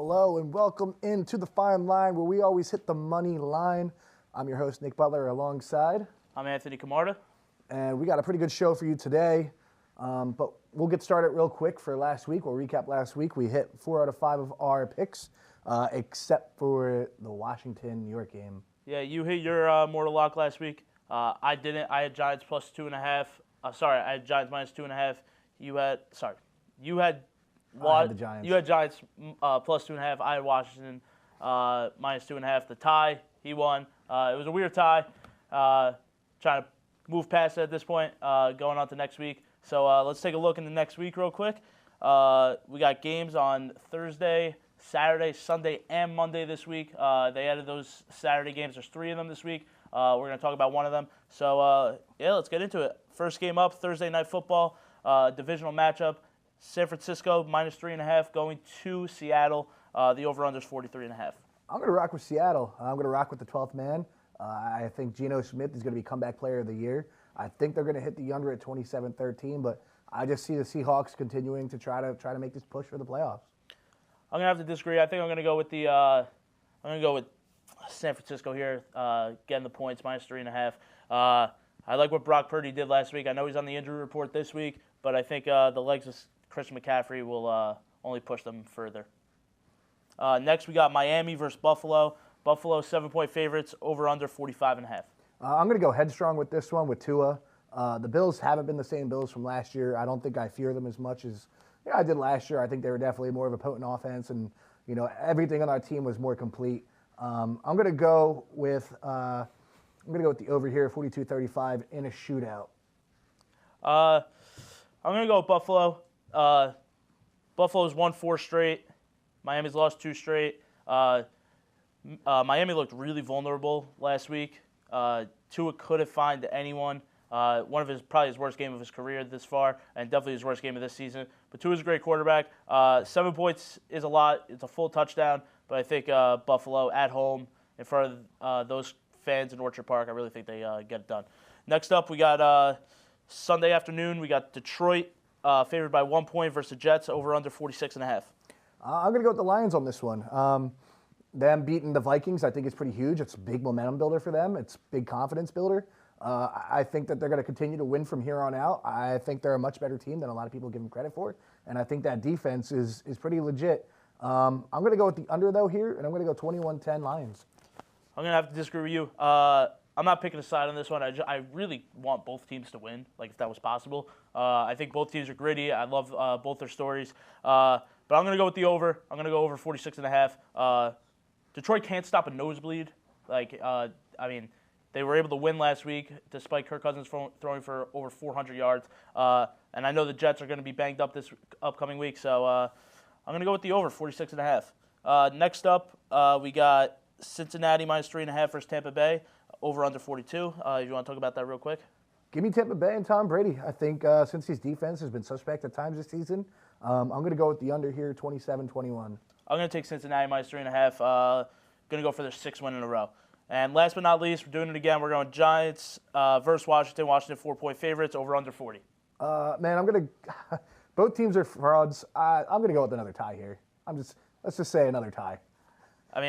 Hello and welcome into the Fine Line where we always hit the money line. I'm your host, Nick Butler, alongside. I'm Anthony Camarda. And we got a pretty good show for you today. But we'll get started real quick for last week. We'll recap last week. We hit 4 out of 5 of our picks, except for the Washington-New York game. Yeah, you hit your mortal lock last week. I didn't. I had Giants plus 2.5. I had Giants minus 2.5. You had I had the Giants. You had Giants plus 2.5. I had Washington minus 2.5. The tie, he won. It was a weird tie. Trying to move past it at this point, going on to next week. So let's take a look in the next week real quick. We got games on Thursday, Saturday, Sunday, and Monday this week. They added those Saturday games. There's 3 of them this week. We're going to talk about one of them. So, let's get into it. First game up, Thursday Night Football, divisional matchup. San Francisco minus 3.5 going to Seattle. The over-under is 43.5. I'm going to rock with Seattle. I'm going to rock with the 12th man. I think Geno Smith is going to be comeback player of the year. I think they're going to hit the under at 27-13, but I just see the Seahawks continuing to try to make this push for the playoffs. I'm going to have to disagree. I think I'm going to go with San Francisco here, getting the points, minus 3.5. I like what Brock Purdy did last week. I know he's on the injury report this week, but I think the legs of Christian McCaffrey will only push them further. Next, we got Miami versus Buffalo. Buffalo 7-point favorites, over under 45.5. I'm going to go headstrong with this one with Tua. The Bills haven't been the same Bills from last year. I don't think I fear them as much as I did last year. I think they were definitely more of a potent offense, and everything on our team was more complete. I'm going to go with the over here, 42-35 in a shootout. I'm going to go with Buffalo. Buffalo's won 4 straight. Miami's lost 2 straight. Miami looked really vulnerable last week. Tua couldn't find anyone. One of probably his worst game of his career this far, and definitely his worst game of this season. But Tua's a great quarterback. 7 points is a lot. It's a full touchdown. But I think Buffalo at home in front of those fans in Orchard Park, I really think they get it done. Next up, we got Sunday afternoon. We got Detroit favored by 1 point versus the Jets, over under 46.5. I'm going to go with the Lions on this one. Them beating the Vikings, I think is pretty huge. It's a big momentum builder for them. It's a big confidence builder. I think that they're going to continue to win from here on out. I think they're a much better team than a lot of people give them credit for, and I think that defense is pretty legit. I'm going to go with the under, though, here, and I'm going to go 21-10 Lions. I'm going to have to disagree with you. I'm not picking a side on this one. I really want both teams to win, like if that was possible. I think both teams are gritty. I love both their stories. But I'm going to go with the over. I'm going to go over 46.5. Detroit can't stop a nosebleed. They were able to win last week despite Kirk Cousins throwing for over 400 yards. And I know the Jets are going to be banged up this upcoming week, so I'm going to go with the over, 46.5. Next up, we got Cincinnati minus 3.5 versus Tampa Bay, over under 42. If you want to talk about that real quick. Give me Tampa Bay and Tom Brady. I think since his defense has been suspect at times this season, I'm going to go with the under here, 27-21. I'm going to take Cincinnati minus 3.5. Going to go for their 6th win in a row. And last but not least, we're doing it again. We're going Giants versus Washington. Washington 4-point favorites, over under 40. Both teams are frauds. I'm going to go with another tie here. Let's just say another tie. I'm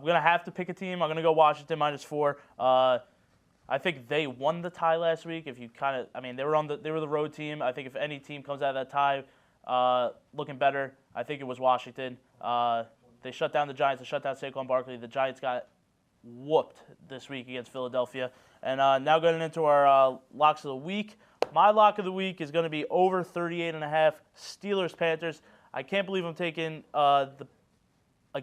going to have to pick a team. I'm going to go Washington minus 4. I think they won the tie last week. If you they were the road team. I think if any team comes out of that tie looking better, I think it was Washington. They shut down the Giants. They shut down Saquon Barkley. The Giants got whooped this week against Philadelphia. And now getting into our locks of the week. My lock of the week is going to be over 38.5 Steelers-Panthers. I can't believe I'm taking a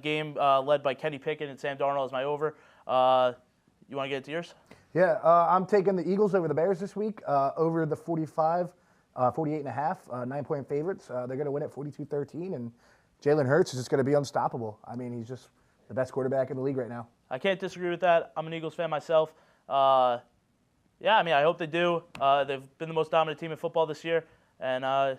game led by Kenny Pickett and Sam Darnold as my over. You want to get into yours? Yeah, I'm taking the Eagles over the Bears this week, over the 48.5, 9-point favorites. They're going to win at 42-13, and Jalen Hurts is just going to be unstoppable. He's just the best quarterback in the league right now. I can't disagree with that. I'm an Eagles fan myself. I hope they do. They've been the most dominant team in football this year, and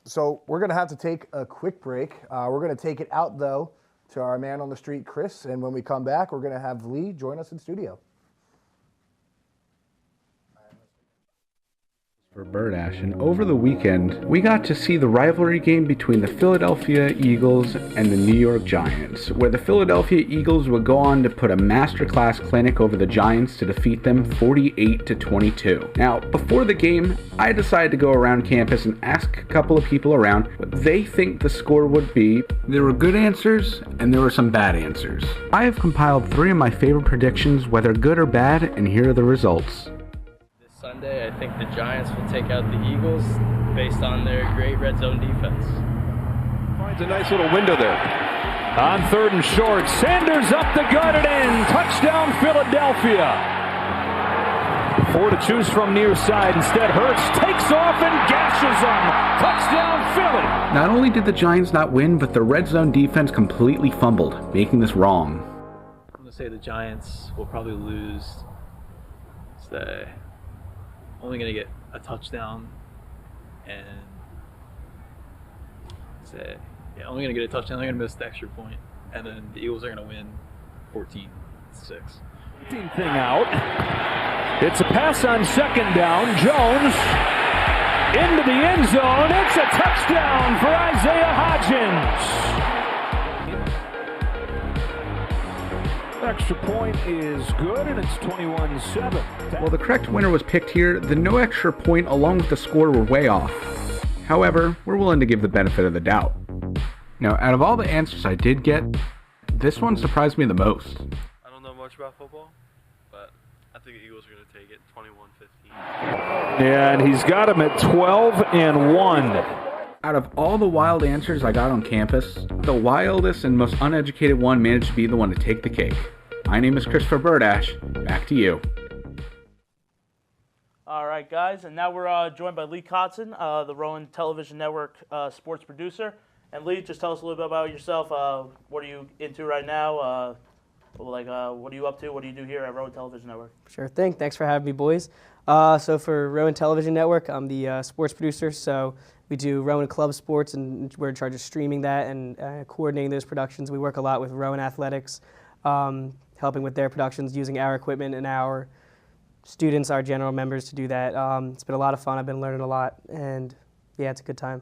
So we're going to have to take a quick break. We're going to take it out, though, to our man on the street, Chris. And when we come back, we're going to have Lee join us in studio. For Birdash, and over the weekend, we got to see the rivalry game between the Philadelphia Eagles and the New York Giants, where the Philadelphia Eagles would go on to put a masterclass clinic over the Giants to defeat them 48-22. Now, before the game, I decided to go around campus and ask a couple of people around what they think the score would be. There were good answers, and there were some bad answers. I have compiled 3 of my favorite predictions, whether good or bad, and here are the results. Sunday, I think the Giants will take out the Eagles based on their great red zone defense. Finds a nice little window there. On 3rd and short, Sanders up the gut and in. Touchdown, Philadelphia. 4 to choose from near side. Instead, Hurts takes off and gashes them. Touchdown, Philly. Not only did the Giants not win, but the red zone defense completely fumbled, making this wrong. I'm going to say the Giants will probably lose. Say, only going to get a touchdown and say, yeah, only going to get a touchdown. They're going to miss the extra point, and then the Eagles are going to win 14-6. Thing out. It's a pass on 2nd down. Jones into the end zone. It's a touchdown for Isaiah Hodgins. Extra point is good, and it's 21-7. While the correct winner was picked here, the no extra point along with the score were way off. However, we're willing to give the benefit of the doubt. Now, out of all the answers I did get, this one surprised me the most. I don't know much about football, but I think the Eagles are going to take it 21-15. Yeah, and he's got him at 12-1. Out of all the wild answers I got on campus, the wildest and most uneducated one managed to be the one to take the cake. My name is Christopher Birdash. Back to you. All right, guys, and now we're joined by Lee Kotzen, the Rowan Television Network sports producer. And Lee, just tell us a little bit about yourself. What are you into right now? What are you up to? What do you do here at Rowan Television Network? Sure thing. Thanks for having me, boys. So for Rowan Television Network, I'm the sports producer. So we do Rowan Club Sports, and we're in charge of streaming that and coordinating those productions. We work a lot with Rowan Athletics, helping with their productions using our equipment and our students, our general members, to do that. It's been a lot of fun. I've been learning a lot, and yeah, it's a good time.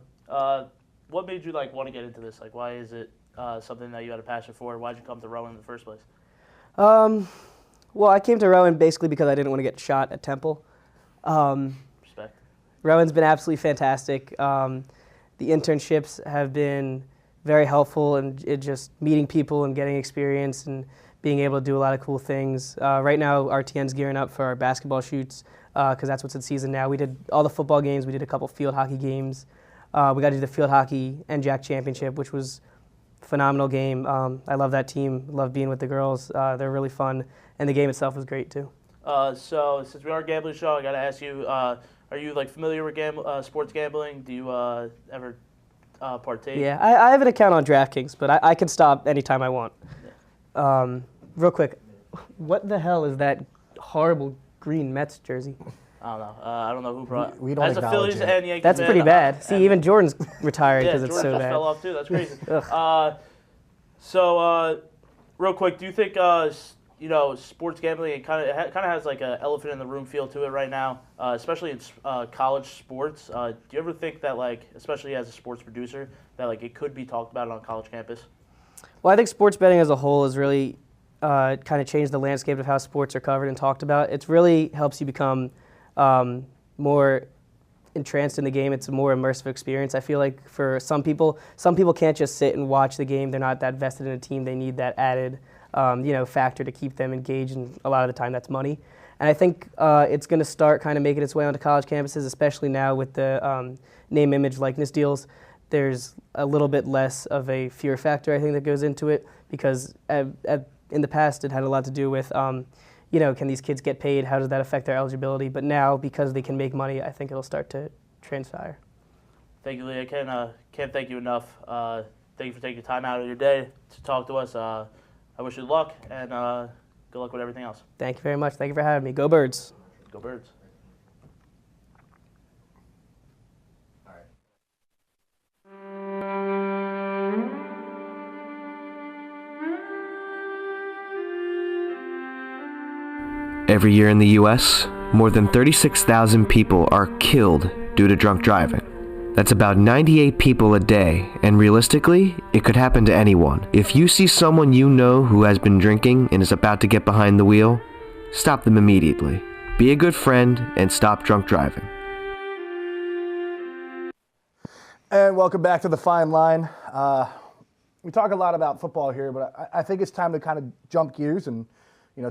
What made you want to get into this? Why is it something that you had a passion for? Why did you come to Rowan in the first place? Well, I came to Rowan basically because I didn't want to get shot at Temple. Respect. Rowan's been absolutely fantastic. The internships have been very helpful in just meeting people and getting experience and being able to do a lot of cool things. Right now, RTN's gearing up for our basketball shoots because that's what's in season now. We did all the football games. We did a couple field hockey games. We got to do the field hockey NJAC championship, which was a phenomenal game. I love that team. Love being with the girls. They're really fun, and the game itself was great too. So since we are a gambling show, I got to ask you: are you familiar with sports gambling? Do you ever partake? Yeah, I have an account on DraftKings, but I can stop anytime I want. Yeah. Real quick, what the hell is that horrible green Mets jersey? I don't know. I don't know who brought. We don't as a Phillies acknowledge it. and Yankees That's fan, pretty bad. See, even Jordan's retired because yeah, it's Jordan so just bad. fell off too. That's crazy. Real quick, do you think sports gambling it kind of has like an elephant in the room feel to it right now, especially in college sports? Do you ever think that especially as a sports producer, that it could be talked about on college campus? Well, I think sports betting as a whole has really kind of changed the landscape of how sports are covered and talked about. It really helps you become more entranced in the game. It's a more immersive experience. I feel like for some people can't just sit and watch the game. They're not that vested in a team. They need that added factor to keep them engaged, and a lot of the time that's money. And I think it's going to start kind of making its way onto college campuses, especially now with the name, image, likeness deals. There's a little bit less of a fear factor, I think, that goes into it, because in the past it had a lot to do with can these kids get paid? How does that affect their eligibility? But now, because they can make money, I think it'll start to transpire. Thank you, Lee. I can't thank you enough. Thank you for taking time out of your day to talk to us. I wish you luck, and good luck with everything else. Thank you very much. Thank you for having me. Go Birds. Go Birds. Every year in the U.S., more than 36,000 people are killed due to drunk driving. That's about 98 people a day, and realistically, it could happen to anyone. If you see someone you know who has been drinking and is about to get behind the wheel, stop them immediately. Be a good friend and stop drunk driving. And welcome back to The Fine Line. We talk a lot about football here, but I think it's time to kind of jump gears and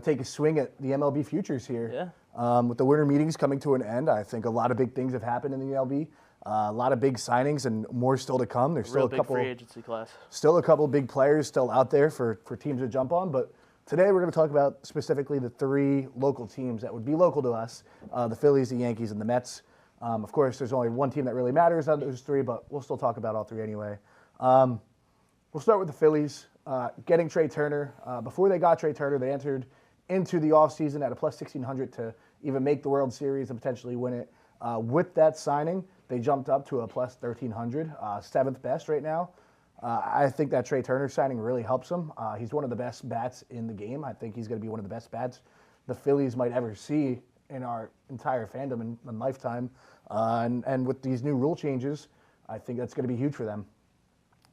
take a swing at the MLB futures here. Yeah. With the winter meetings coming to an end, I think a lot of big things have happened in the MLB. A lot of big signings and more still to come. There's still Real a big couple free agency class. Still a couple big players still out there for teams to jump on. But today we're going to talk about specifically the 3 local teams that would be local to us: the Phillies, the Yankees, and the Mets. Of course, there's only one team that really matters out of those 3, but we'll still talk about all 3 anyway. We'll start with the Phillies getting Trey Turner. Before they got Trey Turner, they entered into the offseason at a plus 1,600 to even make the World Series and potentially win it. With that signing, they jumped up to a plus 1,300, 7th best right now. I think that Trey Turner signing really helps him. He's one of the best bats in the game. I think he's going to be one of the best bats the Phillies might ever see in our entire fandom and lifetime. And with these new rule changes, I think that's going to be huge for them.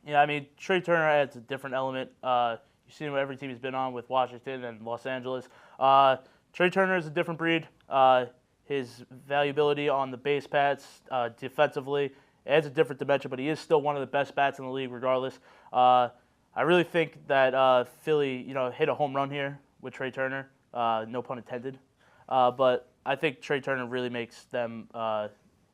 Yeah, I mean, Trey Turner adds a different element. You've seen what every team he's been on with Washington and Los Angeles. Trey Turner is a different breed. His valuability on the base paths, defensively, adds a different dimension, but he is still one of the best bats in the league regardless. I really think that Philly, hit a home run here with Trey Turner, no pun intended. But I think Trey Turner really makes them,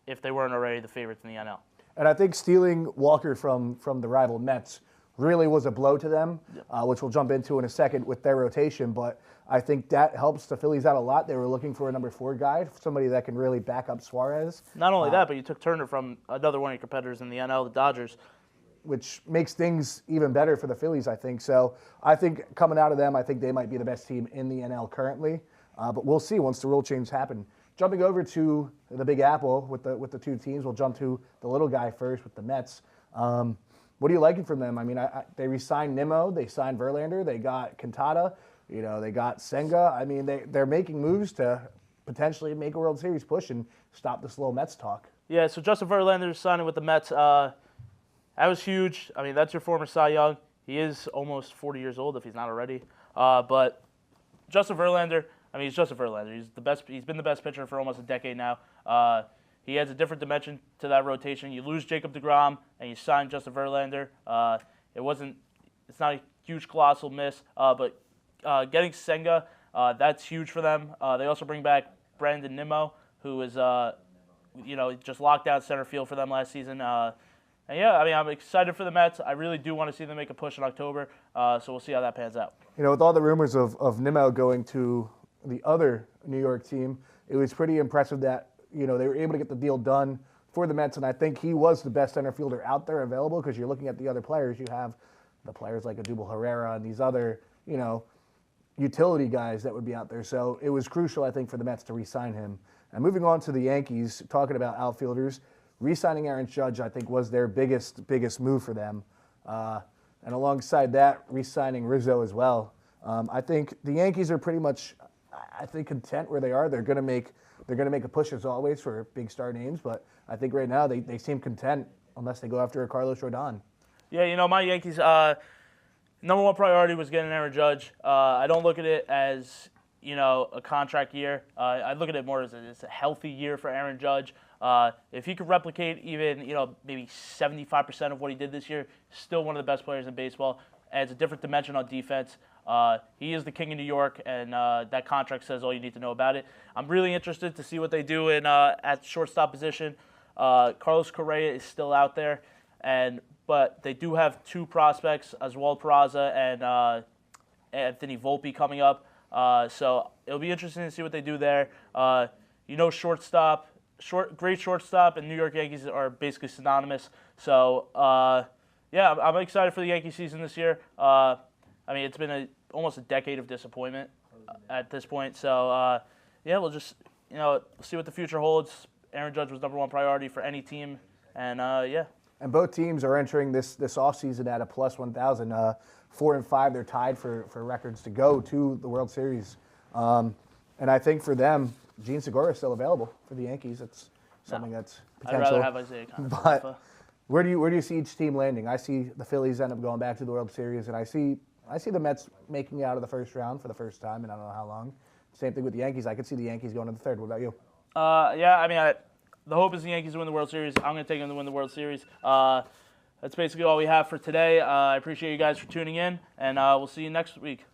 if they weren't already, the favorites in the NL. And I think stealing Walker from the rival Mets really was a blow to them, which we'll jump into in a second with their rotation. But I think that helps the Phillies out a lot. They were looking for a number 4 guy, somebody that can really back up Suarez. Not only that, but you took Turner from another one of your competitors in the NL, the Dodgers. Which makes things even better for the Phillies, I think. So I think coming out of them, I think they might be the best team in the NL currently. But we'll see once the rule change happen. Jumping over to the Big Apple with the 2 teams, we'll jump to the little guy first with the Mets. What are you liking from them? I mean, they re-signed Nimmo, they signed Verlander, they got Cantata, they got Senga. I mean, they're making moves to potentially make a World Series push and stop this little Mets talk. Yeah, so Justin Verlander signing with the Mets. That was huge. I mean, that's your former Cy Young. He is almost 40 years old if he's not already. But Justin Verlander, I mean, he's Justin Verlander. He's the best. He's been the best pitcher for almost a decade now. He adds a different dimension to that rotation. You lose Jacob deGrom and you sign Justin Verlander. It's not a huge colossal miss, but getting Senga, that's huge for them. They also bring back Brandon Nimmo, who is just locked out center field for them last season. And yeah, I mean, I'm excited for the Mets. I really do want to see them make a push in October. So we'll see how that pans out. With all the rumors of Nimmo going to the other New York team, it was pretty impressive that they were able to get the deal done for the Mets, and I think he was the best center fielder out there available because you're looking at the other players. You have the players like Odubel Herrera and these other, utility guys that would be out there. So it was crucial, I think, for the Mets to re-sign him. And moving on to the Yankees, talking about outfielders, re-signing Aaron Judge, I think, was their biggest move for them. And alongside that, re-signing Rizzo as well. I think the Yankees are pretty much, content where they are. They're going to make a push as always for big star names, but I think right now they seem content unless they go after a Carlos Rodon. Yeah, my Yankees, number 1 priority was getting Aaron Judge. I don't look at it as, a contract year. I look at it more as a healthy year for Aaron Judge. If he could replicate even, maybe 75% of what he did this year, still one of the best players in baseball, adds a different dimension on defense. He is the king of New York, and that contract says all you need to know about it. I'm really interested to see what they do at shortstop position. Carlos Correa is still out there, but they do have 2 prospects, Oswald Peraza and Anthony Volpe coming up. So it'll be interesting to see what they do there. Great shortstop, and New York Yankees are basically synonymous. So, I'm excited for the Yankee season this year. It's been almost a decade of disappointment at this point. So, we'll just, see what the future holds. Aaron Judge was number 1 priority for any team, and And both teams are entering this offseason at a plus 1,000. 4 and 5, they're tied for records to go to the World Series. And I think for them, Gene Segura is still available for the Yankees. It's something that's I'd potential. rather have Isaiah Connor. But where do you see each team landing? I see the Phillies end up going back to the World Series, and I see the Mets making it out of the first round for the first time, and I don't know how long. Same thing with the Yankees. I could see the Yankees going to the third. What about you? Yeah, I mean, the hope is the Yankees win the World Series. I'm going to take them to win the World Series. That's basically all we have for today. I appreciate you guys for tuning in, and we'll see you next week.